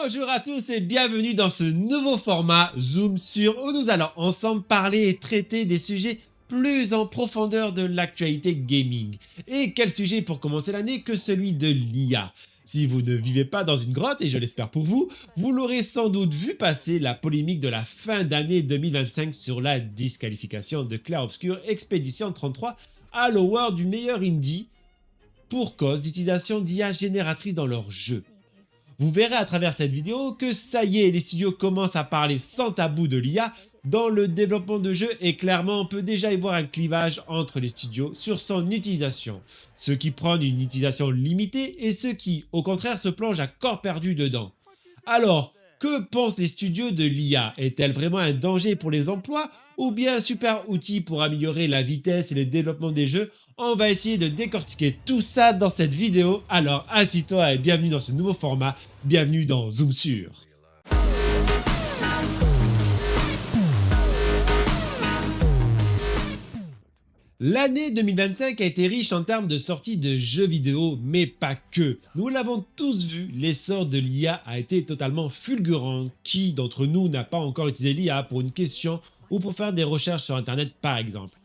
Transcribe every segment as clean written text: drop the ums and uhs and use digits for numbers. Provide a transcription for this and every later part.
Bonjour à tous et bienvenue dans ce nouveau format Zoom sur où nous allons ensemble parler et traiter des sujets plus en profondeur de l'actualité gaming. Et quel sujet pour commencer l'année que celui de l'IA. Si vous ne vivez pas dans une grotte, et je l'espère pour vous, vous l'aurez sans doute vu passer la polémique de la fin d'année 2025 sur la disqualification de Clair Obscur Expedition 33 à l'award du meilleur indie pour cause d'utilisation d'IA génératrice dans leur jeu. Vous verrez à travers cette vidéo que ça y est, les studios commencent à parler sans tabou de l'IA dans le développement de jeux et clairement on peut déjà y voir un clivage entre les studios sur son utilisation. Ceux qui prennent une utilisation limitée et ceux qui, au contraire, se plongent à corps perdu dedans. Alors, que pensent les studios de l'IA? Est-elle vraiment un danger pour les emplois ou bien un super outil pour améliorer la vitesse et le développement des jeux? On va essayer de décortiquer tout ça dans cette vidéo, alors assis-toi et bienvenue dans ce nouveau format, bienvenue dans Zoom sur. L'année 2025 a été riche en termes de sorties de jeux vidéo, mais pas que. Nous l'avons tous vu, l'essor de l'IA a été totalement fulgurant. Qui d'entre nous n'a pas encore utilisé l'IA pour une question ou pour faire des recherches sur internet par exemple?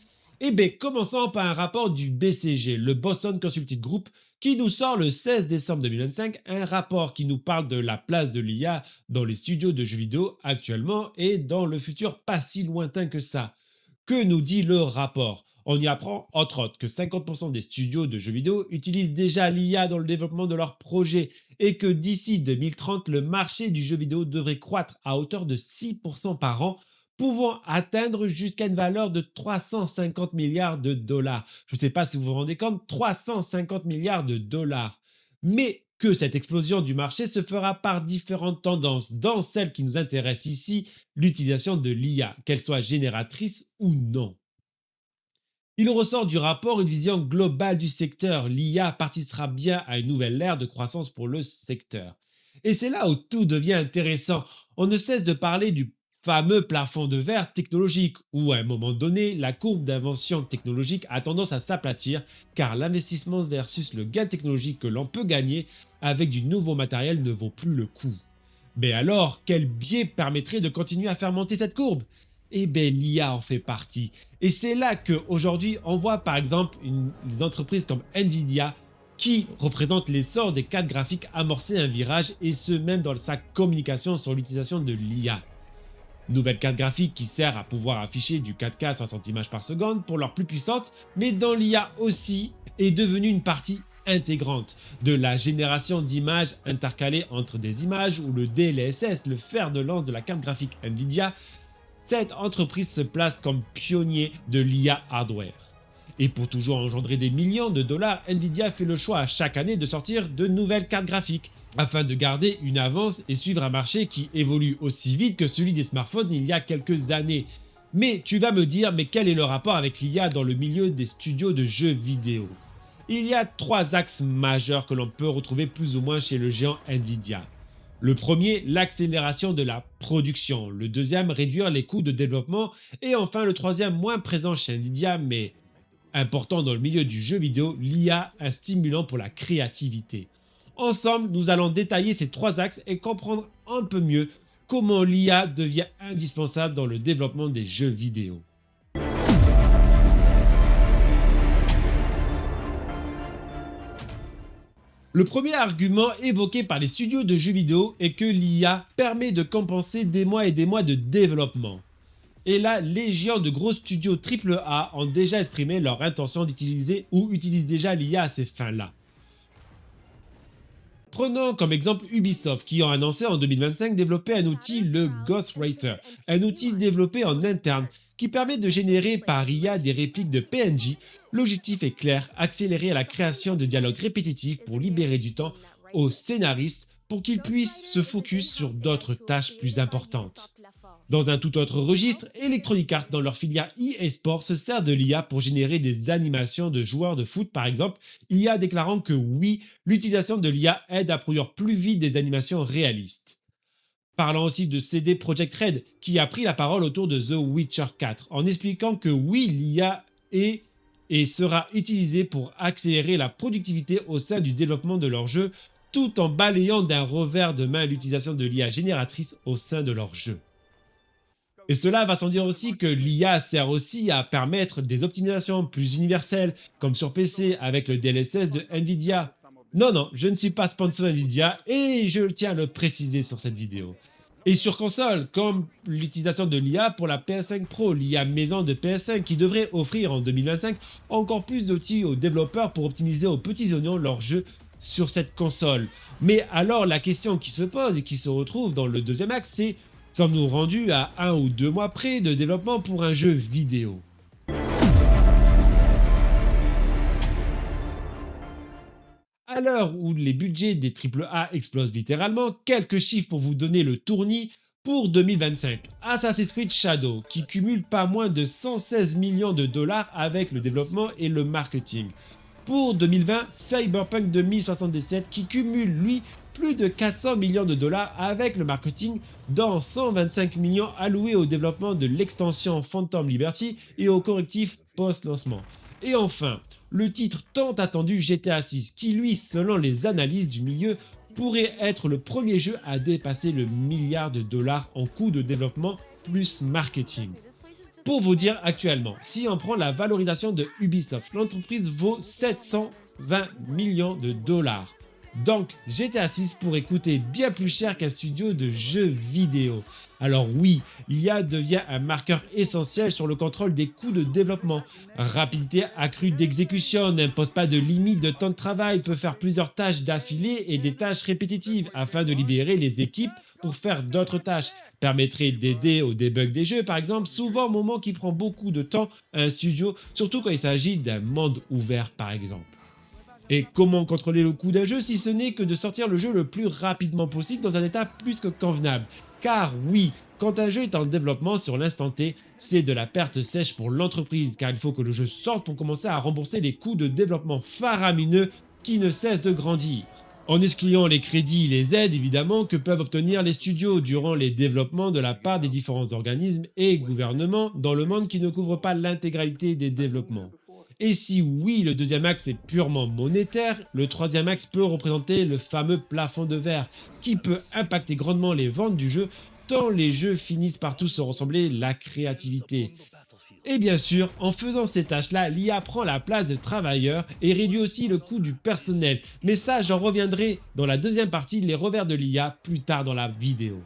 Eh bien, commençons par un rapport du BCG, le Boston Consulting Group, qui nous sort le 16 décembre 2025 un rapport qui nous parle de la place de l'IA dans les studios de jeux vidéo actuellement et dans le futur pas si lointain que ça. Que nous dit le rapport? On y apprend, entre autres, que 50% des studios de jeux vidéo utilisent déjà l'IA dans le développement de leurs projets et que d'ici 2030, le marché du jeu vidéo devrait croître à hauteur de 6% par an, pouvant atteindre jusqu'à une valeur de 350 milliards de dollars. Je ne sais pas si vous vous rendez compte, 350 milliards de dollars. Mais que cette explosion du marché se fera par différentes tendances, dans celle qui nous intéresse ici, l'utilisation de l'IA, qu'elle soit génératrice ou non. Il ressort du rapport une vision globale du secteur. L'IA participera bien à une nouvelle ère de croissance pour le secteur. Et c'est là où tout devient intéressant. On ne cesse de parler du fameux plafond de verre technologique où à un moment donné, la courbe d'invention technologique a tendance à s'aplatir car l'investissement versus le gain technologique que l'on peut gagner avec du nouveau matériel ne vaut plus le coup. Mais alors, quel biais permettrait de continuer à faire monter cette courbe? Eh bien, l'IA en fait partie. Et c'est là qu'aujourd'hui, on voit par exemple des entreprises comme Nvidia qui représentent l'essor des cartes graphiques amorcer un virage et ce même dans sa communication sur l'utilisation de l'IA. Nouvelle carte graphique qui sert à pouvoir afficher du 4K 60 images par seconde pour leur plus puissante, mais dans l'IA aussi est devenue une partie intégrante de la génération d'images intercalées entre des images où le DLSS, le fer de lance de la carte graphique Nvidia, cette entreprise se place comme pionnier de l'IA hardware. Et pour toujours engendrer des millions de dollars, Nvidia fait le choix à chaque année de sortir de nouvelles cartes graphiques afin de garder une avance et suivre un marché qui évolue aussi vite que celui des smartphones il y a quelques années. Mais tu vas me dire, mais quel est le rapport avec l'IA dans le milieu des studios de jeux vidéo? Il y a trois axes majeurs que l'on peut retrouver plus ou moins chez le géant Nvidia. Le premier, l'accélération de la production. Le deuxième, réduire les coûts de développement. Et enfin, le troisième, moins présent chez Nvidia, mais important dans le milieu du jeu vidéo, l'IA, un stimulant pour la créativité. Ensemble, nous allons détailler ces trois axes et comprendre un peu mieux comment l'IA devient indispensable dans le développement des jeux vidéo. Le premier argument évoqué par les studios de jeux vidéo est que l'IA permet de compenser des mois et des mois de développement. Et là, les géants de gros studios AAA ont déjà exprimé leur intention d'utiliser ou utilisent déjà l'IA à ces fins-là. Prenons comme exemple Ubisoft qui ont annoncé en 2025 développer un outil, le Ghostwriter, un outil développé en interne qui permet de générer par IA des répliques de PNJ. L'objectif est clair, accélérer la création de dialogues répétitifs pour libérer du temps aux scénaristes pour qu'ils puissent se focus sur d'autres tâches plus importantes. Dans un tout autre registre, Electronic Arts dans leur filière e-sport se sert de l'IA pour générer des animations de joueurs de foot par exemple, IA déclarant que oui, l'utilisation de l'IA aide à produire plus vite des animations réalistes. Parlant aussi de CD Projekt Red qui a pris la parole autour de The Witcher 4 en expliquant que oui, l'IA est et sera utilisée pour accélérer la productivité au sein du développement de leur jeu tout en balayant d'un revers de main l'utilisation de l'IA génératrice au sein de leur jeu. Et cela va sans dire aussi que l'IA sert aussi à permettre des optimisations plus universelles, comme sur PC avec le DLSS de Nvidia. Non, non, je ne suis pas sponsor Nvidia et je tiens à le préciser sur cette vidéo. Et sur console, comme l'utilisation de l'IA pour la PS5 Pro, l'IA maison de PS5 qui devrait offrir en 2025 encore plus d'outils aux développeurs pour optimiser aux petits oignons leurs jeux sur cette console. Mais alors la question qui se pose et qui se retrouve dans le deuxième axe, c'est: sommes-nous rendus à 1 ou 2 mois près de développement pour un jeu vidéo? À l'heure où les budgets des AAA explosent littéralement, quelques chiffres pour vous donner le tournis pour 2025. Assassin's Creed Shadow, qui cumule pas moins de 116 millions de dollars avec le développement et le marketing. Pour 2020, Cyberpunk 2077, qui cumule lui plus de 400 millions de dollars avec le marketing, dont 125 millions alloués au développement de l'extension Phantom Liberty et au correctif post-lancement. Et enfin, le titre tant attendu GTA 6 qui lui, selon les analyses du milieu, pourrait être le premier jeu à dépasser le milliard de dollars en coût de développement plus marketing. Pour vous dire actuellement, si on prend la valorisation de Ubisoft, l'entreprise vaut 720 millions de dollars. Donc GTA 6 pourrait coûter bien plus cher qu'un studio de jeux vidéo. Alors oui, l'IA devient un marqueur essentiel sur le contrôle des coûts de développement. Rapidité accrue d'exécution, n'impose pas de limite de temps de travail, peut faire plusieurs tâches d'affilée et des tâches répétitives afin de libérer les équipes pour faire d'autres tâches. Permettrait d'aider au debug des jeux par exemple, souvent moment qui prend beaucoup de temps à un studio, surtout quand il s'agit d'un monde ouvert par exemple. Et comment contrôler le coût d'un jeu si ce n'est que de sortir le jeu le plus rapidement possible dans un état plus que convenable? Car oui, quand un jeu est en développement sur l'instant T, c'est de la perte sèche pour l'entreprise car il faut que le jeu sorte pour commencer à rembourser les coûts de développement faramineux qui ne cessent de grandir. En excluant les crédits et les aides évidemment que peuvent obtenir les studios durant les développements de la part des différents organismes et gouvernements dans le monde qui ne couvre pas l'intégralité des développements. Et si oui, le deuxième axe est purement monétaire, le troisième axe peut représenter le fameux plafond de verre qui peut impacter grandement les ventes du jeu tant les jeux finissent par tous se ressembler la créativité. Et bien sûr, en faisant ces tâches-là, l'IA prend la place de travailleurs et réduit aussi le coût du personnel. Mais ça, j'en reviendrai dans la deuxième partie, les revers de l'IA, plus tard dans la vidéo.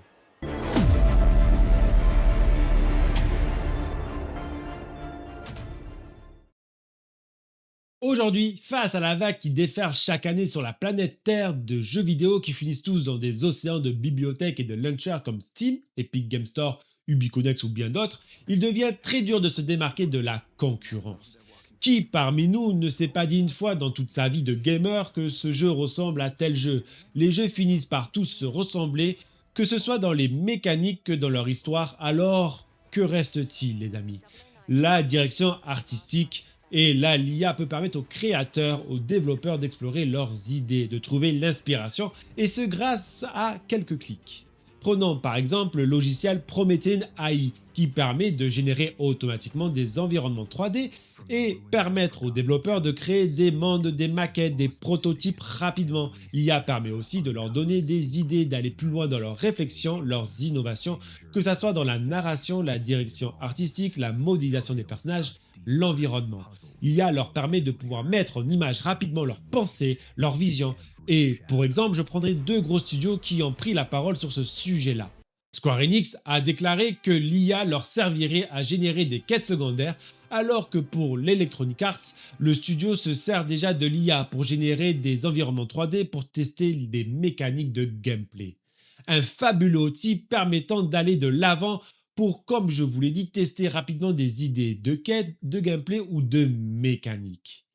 Aujourd'hui, face à la vague qui déferle chaque année sur la planète Terre de jeux vidéo qui finissent tous dans des océans de bibliothèques et de launchers comme Steam, Epic Game Store, Ubiconex ou bien d'autres, il devient très dur de se démarquer de la concurrence. Qui parmi nous ne s'est pas dit une fois dans toute sa vie de gamer que ce jeu ressemble à tel jeu? Les jeux finissent par tous se ressembler, que ce soit dans les mécaniques que dans leur histoire, alors que reste-t-il les amis? La direction artistique. Et là, l'IA peut permettre aux créateurs, aux développeurs d'explorer leurs idées, de trouver l'inspiration, et ce grâce à quelques clics. Prenons par exemple le logiciel Promethean AI, qui permet de générer automatiquement des environnements 3D et permettre aux développeurs de créer des mondes, des maquettes, des prototypes rapidement. L'IA permet aussi de leur donner des idées, d'aller plus loin dans leurs réflexions, leurs innovations, que ce soit dans la narration, la direction artistique, la modélisation des personnages, l'environnement. L'IA leur permet de pouvoir mettre en image rapidement leurs pensées, leurs visions. Et pour exemple, je prendrai deux gros studios qui ont pris la parole sur ce sujet-là. Square Enix a déclaré que l'IA leur servirait à générer des quêtes secondaires, alors que pour l'Electronic Arts, le studio se sert déjà de l'IA pour générer des environnements 3D pour tester des mécaniques de gameplay. Un fabuleux outil permettant d'aller de l'avant pour, comme je vous l'ai dit, tester rapidement des idées de quête, de gameplay ou de mécanique.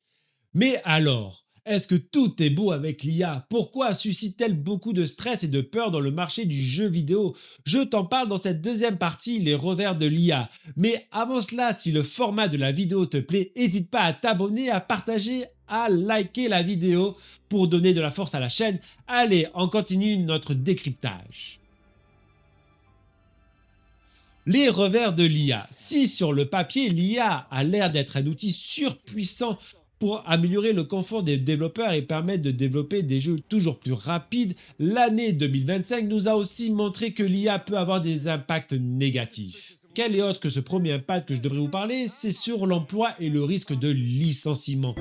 Mais alors, est-ce que tout est beau avec l'IA? Pourquoi suscite-t-elle beaucoup de stress et de peur dans le marché du jeu vidéo? Je t'en parle dans cette deuxième partie, les revers de l'IA. Mais avant cela, si le format de la vidéo te plaît, n'hésite pas à t'abonner, à partager, à liker la vidéo pour donner de la force à la chaîne. Allez, on continue notre décryptage. Les revers de l'IA. Si sur le papier, l'IA a l'air d'être un outil surpuissant Pour améliorer le confort des développeurs et permettre de développer des jeux toujours plus rapides, l'année 2025 nous a aussi montré que l'IA peut avoir des impacts négatifs. Quel est autre que ce premier impact que je devrais vous parler? C'est sur l'emploi et le risque de licenciement.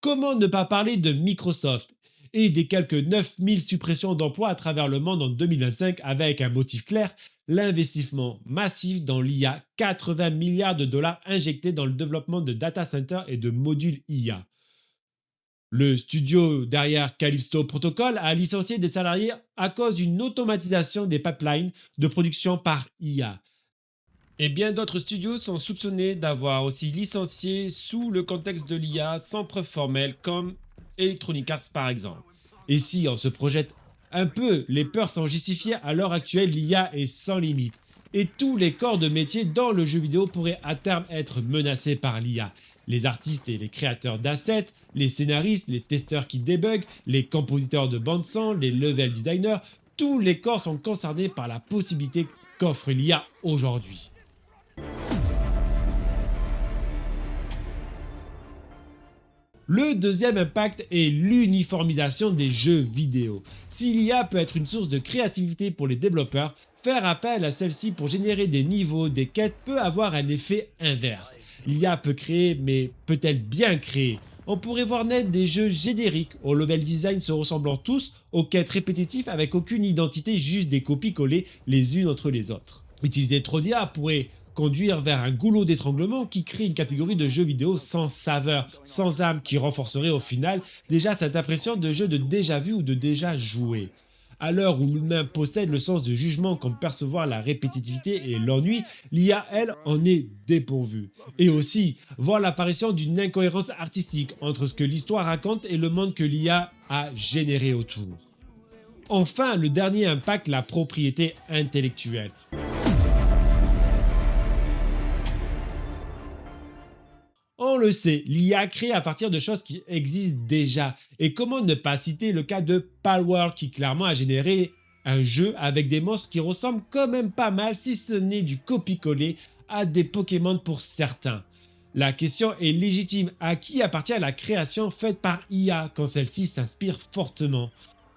Comment ne pas parler de Microsoft et des quelques 9000 suppressions d'emplois à travers le monde en 2025 avec un motif clair, l'investissement massif dans l'IA, 80 milliards de dollars injectés dans le développement de data centers et de modules IA. Le studio derrière Callisto Protocol a licencié des salariés à cause d'une automatisation des pipelines de production par IA. Et bien d'autres studios sont soupçonnés d'avoir aussi licencié sous le contexte de l'IA sans preuve formelle comme Electronic Arts par exemple. Et si on se projette un peu, les peurs sont justifiées. À l'heure actuelle, l'IA est sans limite. Et tous les corps de métier dans le jeu vidéo pourraient à terme être menacés par l'IA. Les artistes et les créateurs d'assets, les scénaristes, les testeurs qui débuguent, les compositeurs de bande-son, les level designers, tous les corps sont concernés par la possibilité qu'offre l'IA aujourd'hui. Le deuxième impact est l'uniformisation des jeux vidéo. Si l'IA peut être une source de créativité pour les développeurs, faire appel à celle-ci pour générer des niveaux, des quêtes peut avoir un effet inverse. L'IA peut créer, mais peut-elle bien créer? On pourrait voir naître des jeux génériques, au level design se ressemblant tous, aux quêtes répétitives avec aucune identité, juste des copies collées les unes entre les autres. Utiliser trop d'IA pourrait conduire vers un goulot d'étranglement qui crée une catégorie de jeux vidéo sans saveur, sans âme, qui renforcerait au final déjà cette impression de jeu de déjà vu ou de déjà joué. À l'heure où l'humain possède le sens de jugement comme percevoir la répétitivité et l'ennui, l'IA, elle, en est dépourvue. Et aussi, voir l'apparition d'une incohérence artistique entre ce que l'histoire raconte et le monde que l'IA a généré autour. Enfin, le dernier impact, la propriété intellectuelle. On le sait, l'IA crée à partir de choses qui existent déjà. Et comment ne pas citer le cas de Palworld qui clairement a généré un jeu avec des monstres qui ressemblent quand même pas mal, si ce n'est du copie-coller, à des Pokémon pour certains. La question est légitime, à qui appartient la création faite par IA quand celle-ci s'inspire fortement?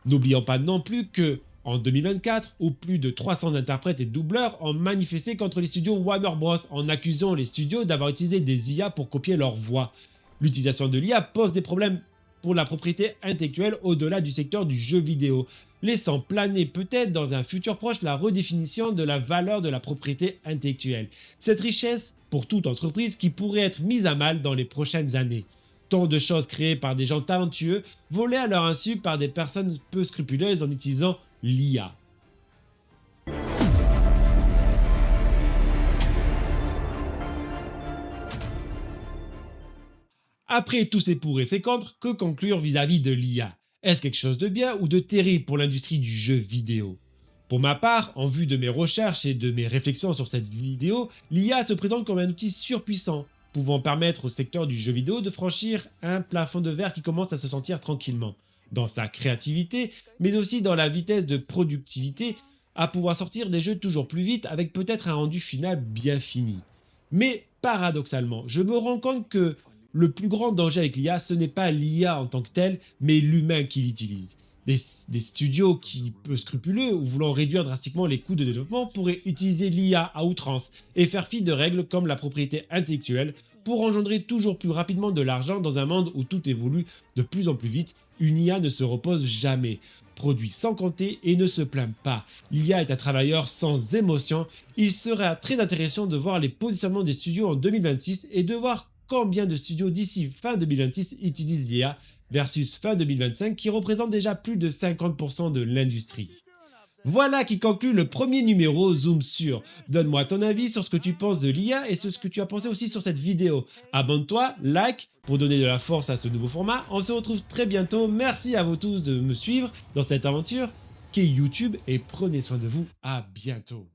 N'oublions pas non plus que en 2024, où plus de 300 interprètes et doubleurs ont manifesté contre les studios Warner Bros. En accusant les studios d'avoir utilisé des IA pour copier leur voix. L'utilisation de l'IA pose des problèmes pour la propriété intellectuelle au-delà du secteur du jeu vidéo, laissant planer peut-être dans un futur proche la redéfinition de la valeur de la propriété intellectuelle. Cette richesse pour toute entreprise qui pourrait être mise à mal dans les prochaines années. Tant de choses créées par des gens talentueux, volées à leur insu par des personnes peu scrupuleuses en utilisant l'IA. Après tous ces pour et ces contre, que conclure vis-à-vis de l'IA? Est-ce quelque chose de bien ou de terrible pour l'industrie du jeu vidéo? Pour ma part, en vue de mes recherches et de mes réflexions sur cette vidéo, l'IA se présente comme un outil surpuissant, pouvant permettre au secteur du jeu vidéo de franchir un plafond de verre qui commence à se sentir tranquillement, dans sa créativité, mais aussi dans la vitesse de productivité, à pouvoir sortir des jeux toujours plus vite avec peut-être un rendu final bien fini. Mais paradoxalement, je me rends compte que le plus grand danger avec l'IA, ce n'est pas l'IA en tant que telle, mais l'humain qui l'utilise. Des studios qui, peu scrupuleux ou voulant réduire drastiquement les coûts de développement, pourraient utiliser l'IA à outrance et faire fi de règles comme la propriété intellectuelle pour engendrer toujours plus rapidement de l'argent dans un monde où tout évolue de plus en plus vite. Une IA ne se repose jamais, produit sans compter et ne se plaint pas. L'IA est un travailleur sans émotion. Il sera très intéressant de voir les positionnements des studios en 2026 et de voir combien de studios d'ici fin 2026 utilisent l'IA versus fin 2025 qui représente déjà plus de 50% de l'industrie. Voilà qui conclut le premier numéro Zoom sur. Donne-moi ton avis sur ce que tu penses de l'IA et sur ce que tu as pensé aussi sur cette vidéo. Abonne-toi, like pour donner de la force à ce nouveau format. On se retrouve très bientôt. Merci à vous tous de me suivre dans cette aventure qu'est YouTube et prenez soin de vous. À bientôt.